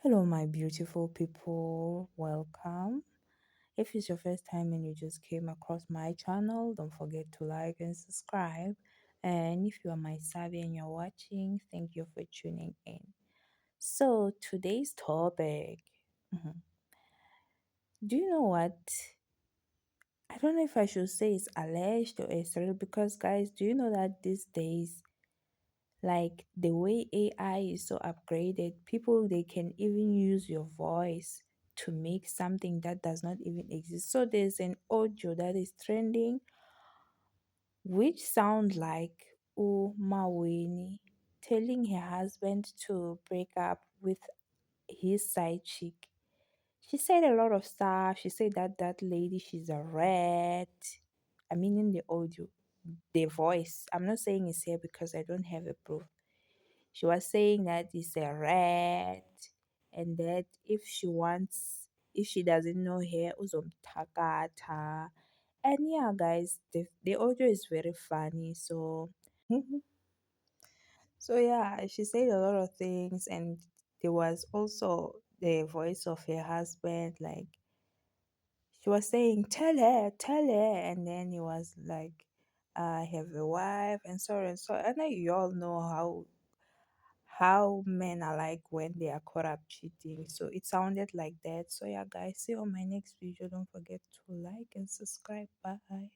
Hello, my beautiful people. Welcome. If it's your first time and you just came across my channel, don't forget to like and subscribe. And if you are my savvy and you're watching, thank you for tuning in. So, today's topic, mhm, do you know what? I don't know if I should say it's alleged or it's real because, guys, do you know that these days like the way AI is so upgraded, people they can even use your voice to make something that does not even exist. So there's an audio that is trending which sound like Maweni telling her husband to break up with his side chick. She said a lot of stuff. She said that that lady she's a rat. I mean in the audio, the voice. I'm not saying it's here because I don't have a proof. She was saying that it's a rat and that if she doesn't know her, uzomtakata. And yeah, guys, the audio is very funny. So, so yeah, she said a lot of things, and there was also the voice of her husband, like she was saying, tell her," and then he was like, "I have a wife," and so on and so. I know you all know how men are like when they are caught up cheating. So it sounded like that. So yeah, guys, see you on my next video. Don't forget to like and subscribe. Bye.